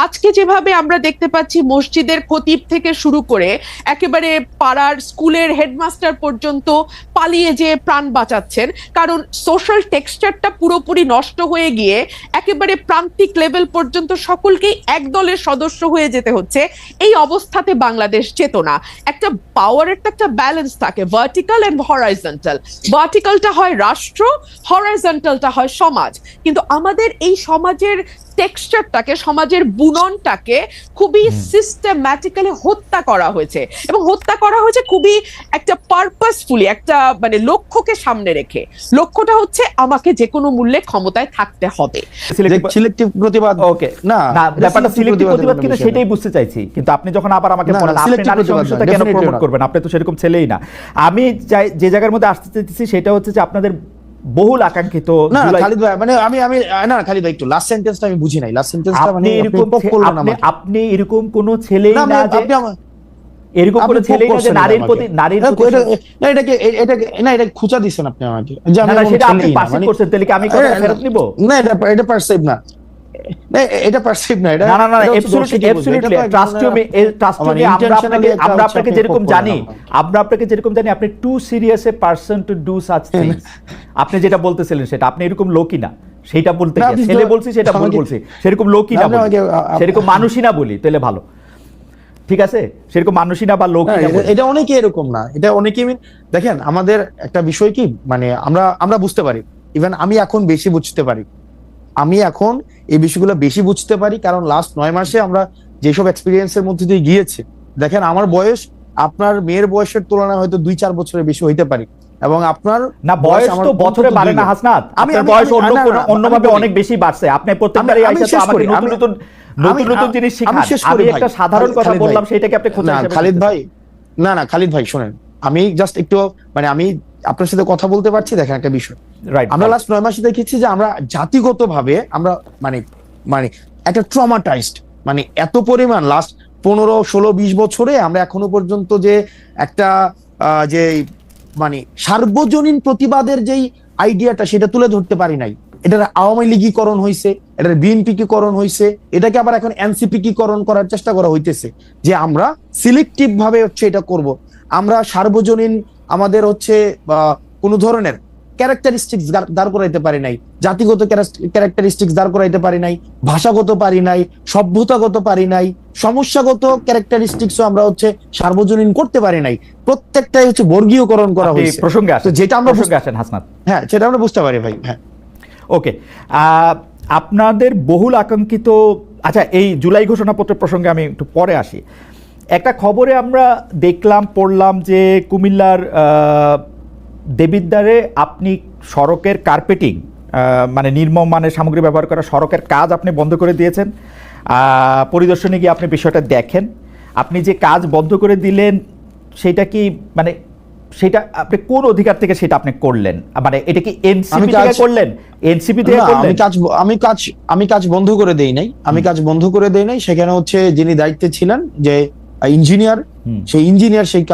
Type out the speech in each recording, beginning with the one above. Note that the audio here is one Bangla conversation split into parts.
আজকে যেভাবে আমরা দেখতে পাচ্ছি মসজিদের খতিব থেকে শুরু করে একেবারে পাড়ার স্কুলের হেডমাস্টার পর্যন্ত পালিয়ে যেয়ে প্রাণ বাঁচাচ্ছেন, কারণ সোশ্যাল টেক্সচারটা পুরোপুরি নষ্ট হয়ে গিয়ে একেবারে প্রান্তিক লেভেল পর্যন্ত সকলকেই এক দলের সদস্য হয়ে যেতে হচ্ছে। এই অবস্থাতে বাংলাদেশ যেত না। একটা পাওয়ারের একটা ব্যালেন্স থাকে, ভার্টিক্যাল এন্ড হরাইজন্টাল। ভার্টিক্যালটা হয় রাষ্ট্র, হরাইজন্টালটা হয় সমাজ। কিন্তু আমাদের এই সমাজের টেক্সচারটাকে, সমাজের বুননটাকে খুবই সিস্টেম্যাটিক্যালি হত্যা করা হয়েছে, এবং হত্যা করা হয়েছে খুবই একটা পারপাসফুলি, একটা মানে লক্ষ্যকে সামনে রেখে। লক্ষ্যটা হচ্ছে আমাকে যে কোনো মূল্যে ক্ষমতায় থাকতে হবে। সিলেক্টিভ প্রতিবাদ, ওকে না, ব্যাপারটা সিলেক্টিভ প্রতিবাদ কিনা সেটাই বুঝতে চাইছি। কিন্তু আপনি যখন আবার আমাকে বলেন আপনি নারী সহিংসতা কেন প্রমোট করবেন, আপনি তো সেরকম ছেলেই না। আমি যে জায়গার মধ্যে আসতে চাইছি সেটা হচ্ছে যে আপনাদের বহুল আকাঙ্ক্ষিত খালিদ ভাই, মানে আমি না খালিদ ভাই, একটু লাস্ট সেন্টেন্সটা আমি বুঝি নাই। লাস্ট সেন্টেন্সটা মানে আপনি এরকম কোন ছেলেই না যে এরকম কোন ছেলেই না যে নারীর প্রতি না, এটা খুঁচা দিছেন আপনি আমাকে, যে আমি সেটা আপনি পাসিভ করছেন, তাহলে কি আমি কথা ফেরত নিব? না, এটা পারসিভ না, এটা পারসিভ না, এটা না অ্যাবসলিউটলি ট্রাস্ট মি, আমরা আপনাকে যেরকম জানি, আপনি too serious a person to do such things. আপনি যেটা বলতেছিলেন সেটা আপনি এরকম লোকই না, সেটা বলতে গিয়ে ছেলে বলছি সেটা ভুল বলছি, সেরকম লোকই না, সেরকম মানুষই না বলি তাহলে ভালো, ঠিক আছে? সেরকম মানুষই না বা লোকই না, এটা অনেকে এরকম না, এটা অনেকে। দেখেন, আমাদের একটা বিষয় কি, মানে আমরা বুঝতে পারি, ইভেন আমি এখন বেশি বুঝতে পারি, আমি এখন এই বিষয়গুলো বেশি বুঝতে পারি, কারণ লাস্ট 9 মাসে আমরা যেসব এক্সপিরিয়েন্সের মধ্যে দিয়ে গিয়েছি। দেখেন, আমার বয়স আপনার মেয়ের বয়সের তুলনায় হয়তো 2-4 বছরের বেশি হইতে পারি, এবং আপনার না বয়স তো বছরে বাড়ে না হাসনাত, আপনার বয়স অন্যভাবে অনেক বেশি বাড়ছে। আপনি প্রত্যেকবারই আইসা তো আমাকে নতুন জিনিস শিখান। আমি একটা সাধারণ কথা বললাম, সেটাকে আপনি খোঁজা হিসেবে খালিদ ভাই, না খালিদ ভাই শুনেন, আমি জাস্ট একটু মানে আমি আপনার সাথে কথা বলতে পারছি। দেখেন একটা বিষয়, আমরা লাস্ট 9 মাসে দেখেছি যে আমরা জাতিগতভাবে আমরা মানে একটা ট্রমাটাইজড, মানে এত পরিমাণ লাস্ট 15-16-20 বছরে আমরা এখনো পর্যন্ত যে একটা যে মানে সার্বজনীন প্রতিবাদের যেই আইডিয়াটা, সেটা তুলে ধরতে পারি নাই। এটার আওয়ামী লীগীকরণ হয়েছে, এটার বিএনপিকীকরণ হয়েছে, এটাকে আবার এখন এনসিপিকীকরণ করার চেষ্টা করা হইতেছে, যে আমরা সিলেক্টিভ ভাবে হচ্ছে এটা করব। আমরা সার্বজনীন আমাদের হচ্ছে কোন ধরনের ক্যারেক্টারিস্টিক্স দাঁড় করাইতে পারি নাই, জাতিগত ক্যারেক্টারিস্টিক্স দাঁড় করাইতে পারি নাই, ভাষাগত পারি নাই, সভ্যতাগত পারি নাই, সমস্যাগত ক্যারেক্টারিস্টিক্সও আমরা হচ্ছে সার্বজনীন করতে পারি নাই। প্রত্যেকটাই হচ্ছে বর্গীয়করণ করা হয়েছে। প্রসঙ্গে আসেন, যেটা আমরা আসেন হাসনাত। হ্যাঁ, সেটা আমরা বুঝতে পারি ভাই। হ্যাঁ, ওকে। আপনাদের বহুল আকাঙ্ক্ষিত, আচ্ছা এই জুলাই ঘোষণাপত্র প্রসঙ্গে আমি একটু পরে আসি। একটা খবরে আমরা দেখলাম, পড়লাম যে কুমিল্লার দেবিদ্বারে আপনি সড়কের কার্পেটিং, মানে নির্মম মানের সামগ্রী ব্যবহার করা সড়কের কাজ আপনি বন্ধ করে দিয়েছেন। পরিদর্শনে গিয়ে আপনি বিষয়টা দেখেন। আপনি যে কাজ বন্ধ করে দিলেন সেটা কি মানে সেটা আপনি কোন অধিকার থেকে সেটা আপনি করলেন? মানে এটা কি এনসিপি থেকে করলেন? এনসিপি থেকে করলেন? আমি কাজ বন্ধ করে দেই নাই, কাজ বন্ধ করে দেই নাই। সেখানে হচ্ছে যিনি দায়িত্বে ছিলেন, যে ইঞ্জিনিয়ার, সেই ইঞ্জিনিয়ার সেই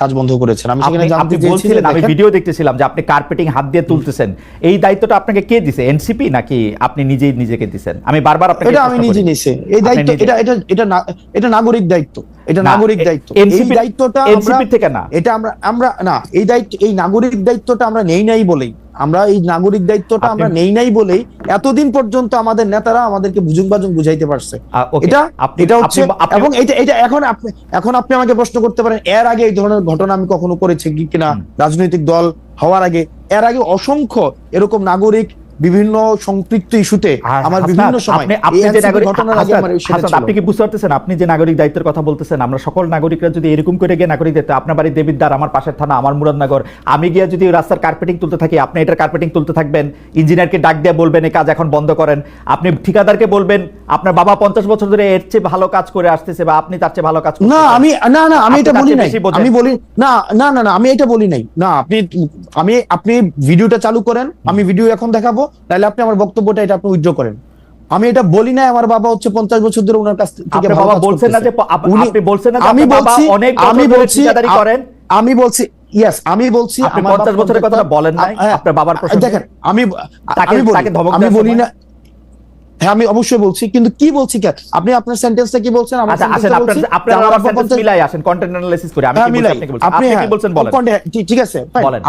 কাজ বন্ধ করেছেন। আমি সেখানে জানতে চেয়েছিলাম, আমি ভিডিও দেখতেছিলাম যে আপনি কার্পেটিং হাত দিয়ে তুলতেছেন। এই দায়িত্বটা আপনাকে কে দিছে? এনসিপি নাকি আপনি নিজেই নিজেকে দিছেন? আমি বারবার আপনাকে এটা আমি নিজে নিছি এই দায়িত্ব। এটা নাগরিক দায়িত্ব, এটা নাগরিক দায়িত্ব। এই দায়িত্বটা এনসিপি থেকে না, এটা আমরা না, এই দায়িত্ব, এই নাগরিক দায়িত্বটা আমরা নেই নাই বলেই, এতদিন পর্যন্ত আমাদের নেতারা আমাদেরকে বুঝাইতে পারছে। এটা হচ্ছে, এবং এটা এখন আপনি আমাকে প্রশ্ন করতে পারেন, এর আগে এই ধরনের ঘটনা আমি কখনো করেছি কিনা, রাজনৈতিক দল হওয়ার আগে, এর আগে অসংখ্য এরকম নাগরিক বিভিন্ন সম্পৃক্ত ইস্যুতে আমার বিভিন্ন সময় আপনি কি বুঝতে পারতেছেন? আপনি যে নাগরিক দায়িত্বের কথা বলতেছেন, আমরা সকল নাগরিকরা যদি এরকম করে গিয়ে নাগরিক দায়িত্ব, আপনার বাড়ি দেবিদ্বার, আমার পাশের থানা, আমার মুরাদনগর, আমি গিয়ে যদি রাস্তার কার্পেটিং তুলতে থাকি, আপনি এটার কার্পেটিং তুলতে থাকবেন, ইঞ্জিনিয়ারকে ডাক দিয়ে বলবেন এই কাজ এখন বন্ধ করেন, আপনি ঠিকাদারকে বলবেন আপনার বাবা 50 বছর ধরে এর চেয়ে ভালো কাজ করে আসতেছে বা আপনি তার চেয়ে ভালো কাজ করতেছেন। না, আমি এটা বলি নাই, আমি এটা বলি নাই। না, আপনি ভিডিওটা চালু করেন, আমি ভিডিও এখন দেখাবো, তাহলে আপনি আমার বক্তব্যটা এটা আপনি উইথড্র করেন। আমি এটা বলি না আমার বাবা হচ্ছে 50 বছর ধরে ওনার কাছ থেকে বাবা বলছেন না যে আপনি বলছেন না যে আপনি বাবা অনেক বছর ঠিকাদারি করেন। আমি বলছি ইয়েস, আমি বলছি আপনি 50 বছরের কথা বলেন নাই, আপনার বাবার প্রশ্ন দেখেন, আমি বলি না, হ্যাঁ আমি অবশ্যই বলছি, কিন্তু কি বলছি কেন আপনি আপনার সেন্টেন্সটা কি বলছেন? আমার আচ্ছা আসেন আপনারা আমার সেন্টেন্স মিলাই আসেন, কন্টেন্ট অ্যানালাইসিস করে আমি কি বলছি আপনি কি বলছেন, আপনি কি বলছেন বলেন। ঠিক আছে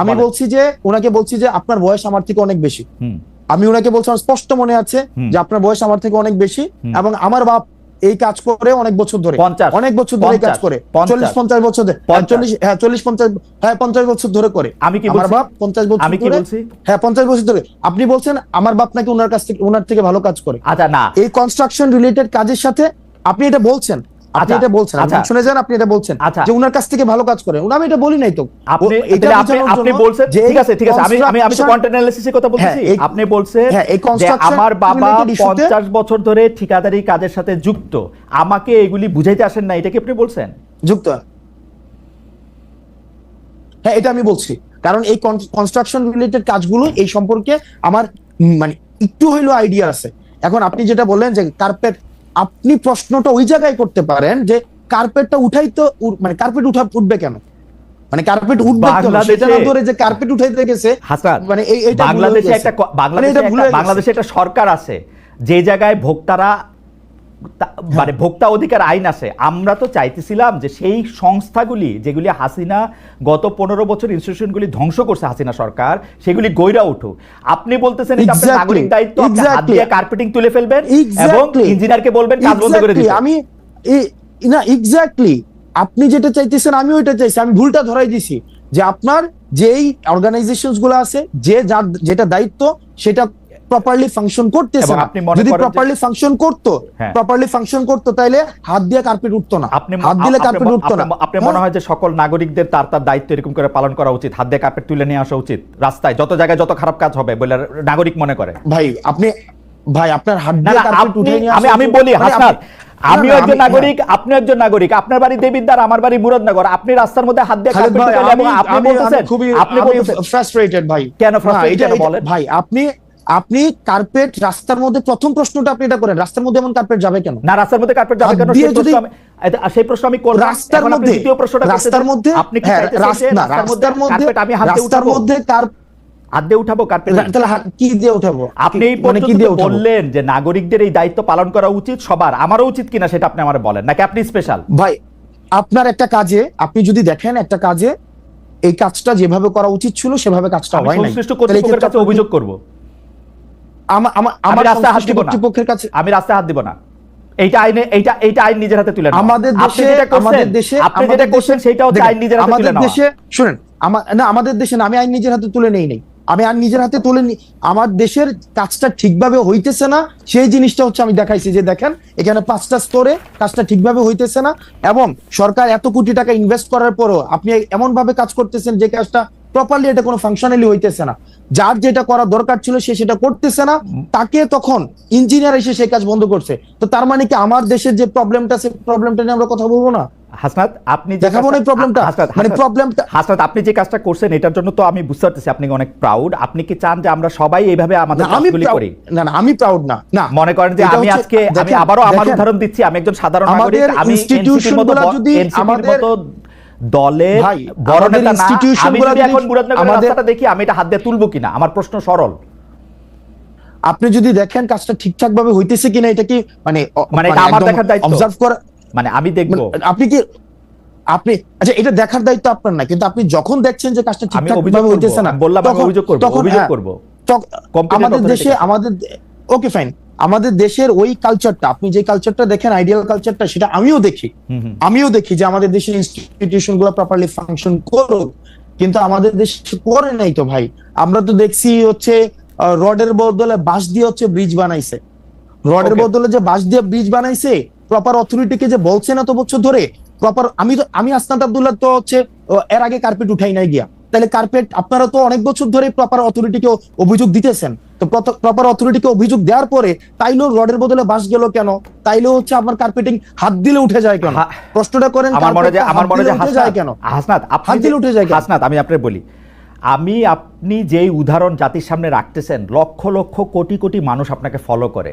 আমি বলছি যে ওনাকে বলছি যে আপনার বয়স আমার থেকে অনেক বেশি। আমি ওনাকে বলছিলাম স্পষ্ট মনে আছে যে আপনার বয়স আমার থেকে অনেক বেশি এবং আমার বাপ এই কাজ করে অনেক বছর ধরে, অনেক বছর ধরে কাজ করে, 40-50 বছর ধরে, 40-50 বছর ধরে করে। আমি কি আমার বাপ 50 বছর আমি কি ধরে, বলছি? হ্যাঁ 50 বছর ধরে। আপনি বলছেন আমার বাপ নাকি ওনার কাছ থেকে, ওনার থেকে ভালো কাজ করে। আচ্ছা না, এই কনস্ট্রাকশন রিলেটেড কাজের সাথে আপনি এটা বলছেন, আপনি এটা বলছেন, আপনি শুনে যান, আপনি এটা বলছেন যে ওনার কাছ থেকে ভালো কাজ করে। আমি এটা বলি নাই তো, আপনি আপনি বলছেন ঠিক আছে আমি তো কন্টেন্ট অ্যানালিসিসের কথা বলছি। আপনি বলছেন যে আমার বাবা 50 বছর ধরে ঠিকাদারি কাজের সাথে যুক্ত, আমাকে এগুলি বুঝাইতে আসেন না, এটা কি আপনি বলছেন? যুক্ত, হ্যাঁ এটা আমি বলছি, কারণ এই কনস্ট্রাকশন রিলেটেড কাজগুলো এই সম্পর্কে আমার মানে একটু হইলেও আইডিয়া আছে। এখন আপনি যেটা বললেন যে কার্পেট, আপনি প্রশ্নটা ওই জায়গায় করতে পারেন যে কার্পেটটা উঠাই তো, মানে কার্পেট উঠবে কেন, মানে কার্পেট উঠবে কেন সেটা না ধরে যে কার্পেট উঠাইতে গেছে। মানে এইটা বাংলাদেশে একটা সরকার আছে যে জায়গায় ভোক্তারা মানে ভোক্তা অধিকার আইন আছে। আমরা তো চাইতেছিলাম যে সেই সংস্থাগুলি যেগুলি হাসিনা গত 15 বছর ইনস্টিটিউশনগুলি ধ্বংস করছে হাসিনা সরকার, সেগুলি গইরা উঠুক। আপনি বলতেছেন এটা আপনার নাগরিক দায়িত্ব, আপনি হাত দিয়ে কার্পেটিং তুলে ফেলবেন এবং ইঞ্জিনিয়ারকে বলবেন কাজ বন্ধ করে দিতে। আমি না এক্স্যাক্টলি আপনি যেটা চাইতেছেন আমি ওইটা চাইছি, আমি ভুলটা ধরাই দিছি যে আপনার যেই অর্গানাইজেশনস গুলো আছে যে যার যেটা দায়িত্ব সেটা প্রপারলি ফাংশন করতেছে না। যদি প্রপারলি ফাংশন করতো তাহলে হাত দিয়ে কার্পেট উঠতো না, হাত দিলে কার্পেট উঠতো না। আপনি মনে হয় যে সকল নাগরিকদের তার তার দায়িত্ব এরকম করে পালন করা উচিত, হাত দিয়ে কার্পেট তুলে নিয়ে আসা উচিত রাস্তায় যত জায়গায় যত খারাপ কাজ হবে বলে নাগরিক মনে করে? ভাই আপনার হাত দিয়ে কার্পেট উঠে নিয়ে আসা, আমি বলি হাসনাত, আমিও একজন নাগরিক, আপনিও একজন নাগরিক, আপনার বাড়ি দেবিদ্বার, আমার বাড়ি মুরাদনগর, আপনি রাস্তার মধ্যে হাত দিয়ে কার্পেট তুলে এবং আপনি বলতেছেন আপনি ফ্রাস্ট্রেটেড ভাই। কেন ফ্রাস্ট্রেটেড বলেন? ভাই আপনি কার্পেট রাস্তার মধ্যে, প্রথম প্রশ্নটা আপনি এটা করেন, রাস্তার মধ্যে এমন কার্পেট যাবে কেন? না রাস্তার মধ্যে কার্পেট যাবে কেন সেই প্রশ্ন আমি করব। রাস্তার মধ্যে, দ্বিতীয় প্রশ্নটা রাস্তার মধ্যে আপনি কি চাইতেছেন যে রাস্তার মধ্যে আমি হাত দিয়ে রাস্তার মধ্যে হাত দিয়ে উঠাবো কার্পেট? তাহলে কি দিয়ে উঠাবো? আপনি এই পর্যন্ত বললেন যে নাগরিকদের এই দায়িত্ব পালন করা উচিত সবার, আমারও উচিত কিনা সেটা আপনি আমারে বলেন, নাকি আপনি স্পেশাল? ভাই আপনার একটা কাজে আপনি যদি দেখেন একটা কাজে এই কাজটা যেভাবে করা উচিত ছিল সেভাবে কাজটা হয় নাই, সংশ্লিষ্ট কর্তৃপক্ষের কাছে অভিযোগ করব। আমার রাস্তায় হাত দিব না, কর্তৃপক্ষের কাছে আমি রাস্তায় হাত দিব না। এইটা আইন নিজের হাতে তুলে নাও। আমাদের দেশে আপনি যেটা করছেন সেটাও আইন নিজের হাতে তুলে নাও। আমাদের দেশে শুনেন, আমাদের দেশে না, আমি আইন নিজের হাতে তুলে নেই। আমি আইন নিজের হাতে তুলে নি, আমার দেশের কাজটা ঠিকভাবে হইতেছে না সেই জিনিসটা হচ্ছে আমি দেখাইছি যে দেখেন এখানে 5টা স্তরে কাজটা ঠিকভাবে হইতেছে না এবং সরকার এত কোটি টাকা ইনভেস্ট করার পরও আপনি এমন ভাবে কাজ করতেছেন যে কাজটা প্রপারলি, এটা কোনো ফাংশনালি হইতেছে না। যার যেটা করা দরকার ছিল সে সেটা করতেছে না, তাকে তখন ইঞ্জিনিয়ার এসে সেই কাজ বন্ধ করছে। তো তার মানে কি আমার দেশের যে প্রবলেমটা, সেই প্রবলেমটা নিয়ে আমরা কথা বলবো না? হাসনাত আপনি দেখাবো না প্রবলেমটা, মানে প্রবলেমটা। হাসনাত আপনি যে কাজটা করছেন এটার জন্য তো আমি বুঝতে পারতেছি আপনি অনেক প্রাউড। আপনি কি চান যে আমরা সবাই এইভাবে আমাদের কাজগুলি করি? না আমি প্রাউড না। না মনে করেন যে আমি আজকে আমি আবারও আমার উদাহরণ দিচ্ছি, আমি একজন সাধারণ নাগরিক, আমি এনসিপির মতো দলের বড় নেতা না, আমি যদি এখন মুরাদনগরের রাস্তাটা দেখি আমি এটা হাত দিয়ে তুলবো কিনা? আমার প্রশ্ন সরল। আপনি যদি দেখেন কাজটা ঠিকঠাক ভাবে হইতেছে কিনা, এটা কি মানে এটা আমার দেখার দায়িত্ব, অবজার্ভ করা, মানে আমি দেখবো। আপনি আচ্ছা এটা দেখার দায়িত্ব আপনার না, কিন্তু আপনি যখন দেখছেন যে কাজটা ঠিকঠাক ভাবে হইতেছে না, বললাম আমি অভিযোগ করব। আমাদের দেশে ওকে ফাইন, আমাদের দেশের ওই কালচারটা, আপনি যে কালচারটা দেখেন আইডিয়াল কালচারটা, সেটা আমিও দেখি যে আমাদের দেশের ইনস্টিটিউশন গুলো প্রপারলি ফাংশন করুক, কিন্তু আমাদের দেশে করে নাই তো ভাই। আমরা তো দেখছি হচ্ছে রডের বদলে বাঁশ দিয়ে হচ্ছে ব্রিজ বানাইছে, রডের বদলে যে বাঁশ দিয়ে ব্রিজ বানাইছে, প্রপার অথরিটিকে যে বলছে না তো বছর ধরে প্রপার। আমি আসনাত আব্দুল্লাহ তো হচ্ছে এর আগে কার্পেট উঠাই নাই গিয়া, তাহলে কার্পেট আপনারা তো অনেক বছর ধরে প্রপার অথরিটিকে অভিযোগ দিতেছেন, তো প্রপার অথরিটিকে অভিযোগ দেওয়ার পরে তাইলেও রডের বদলে বাঁশ গেল কেন? তাইলেও হচ্ছে আপনার কার্পেটিং হাত দিলে উঠে যায় কেন? প্রশ্নটা করেন। আমার মনে যায় কেন হাসনাত হাত দিলে উঠে যায়? হাসনাত আমি আপনাকে বলি, আপনি যেই উদাহরণ জাতির সামনে রাখতেছেন, লক্ষ লক্ষ কোটি কোটি মানুষ আপনাকে ফলো করে,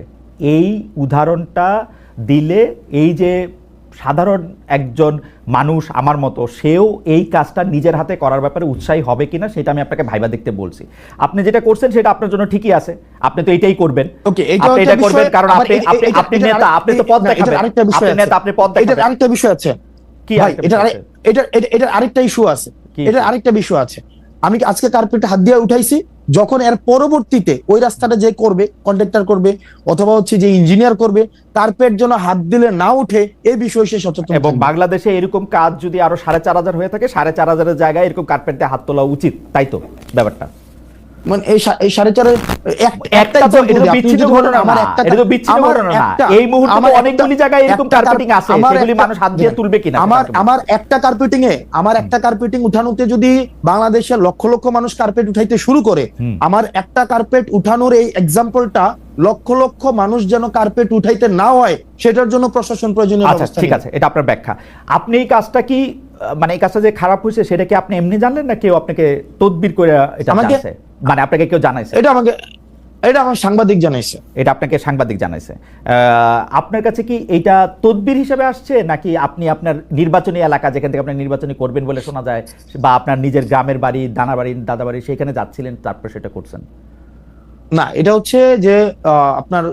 এই উদাহরণটা দিলে এই যে সাধারণ একজন মানুষ আমার মতো সেও এই কাজটা নিজের হাতে করার ব্যাপারে উৎসাহী হবে কিনা সেটা আমি আপনাকে ভাইবা দেখতে বলছি। আপনি যেটা করছেন সেটা আপনার জন্য ঠিকই আছে, আপনি তো এটাই করবেন। ওকে, আপনি এটা করবেন কারণ আপনি নেতা, আপনি তো পদ দেখাবেন, আপনি নেতা, আপনি পদ দেখাবেন। এটা আরেকটা বিষয় আছে কি ভাই, এটা আরেকটা ইস্যু আছে, এটা আরেকটা বিষয় আছে। আমি আজকে কার্পেটে হাত দিয়ে উঠাইছি, যখন এর পরবর্তীতে ওই রাস্তাটা যে করবে, কন্ট্রাক্টর করবে অথবা হচ্ছে যে ইঞ্জিনিয়ার করবে, কার্পেট যেন হাত দিলে না উঠে এই বিষয়ে সে সচেতন। এবং বাংলাদেশে এরকম কাজ যদি আরো 4,500 হয়ে থাকে, 4,500 জায়গায় এরকম কার্পেট দিয়ে হাত তোলা উচিত, তাই তো ব্যাপারটা? মানে এই 4.5 একটা তো এটা তো বিচ্ছিন্ন ঘটনা না, এটা তো বিচ্ছিন্ন ঘটনা না। এই মুহূর্তে তো অনেকগুলি জায়গায় এরকম কার্পেটিং আছে, সেগুলি মানুষ হাত দিয়ে তুলবে কিনা? আমার একটা কার্পেটিং উঠানোতে যদি বাংলাদেশের লক্ষ লক্ষ মানুষ কার্পেট উঠাইতে শুরু করে, আমার একটা কার্পেট উঠানোর এই এক্সাম্পলটা লক্ষ লক্ষ মানুষ যেন কার্পেট উঠাইতে না হয়, সেটার জন্য প্রশাসন প্রয়োজনীয় ব্যবস্থা। ঠিক আছে, এটা আপনার ব্যাখ্যা। আপনি এই কাজটা কি, মানে এই কাজটা যে খারাপ হয়েছে সেটা কি আপনি এমনি জানলেন না কেউ আপনাকে তদবির করে এটা জানাইছে? মানে আপনাকে কেউ জানাইছে? এটা আমার সাংবাদিক জানাইছে। এটা আপনাকে সাংবাদিক জানাইছে। আপনার কাছে কি এইটা তদবির হিসেবে আসছে, নাকি আপনি আপনার নির্বাচনী এলাকা যেখান থেকে আপনি নির্বাচনী করবেন বলে শোনা যায়, বা আপনার নিজের গ্রামের বাড়ি, দানাবাড়ি, দাদাবাড়ি, সেখানে যাচ্ছিলেন তারপর সেটা করছেন? না, এটা হচ্ছে যে আপনার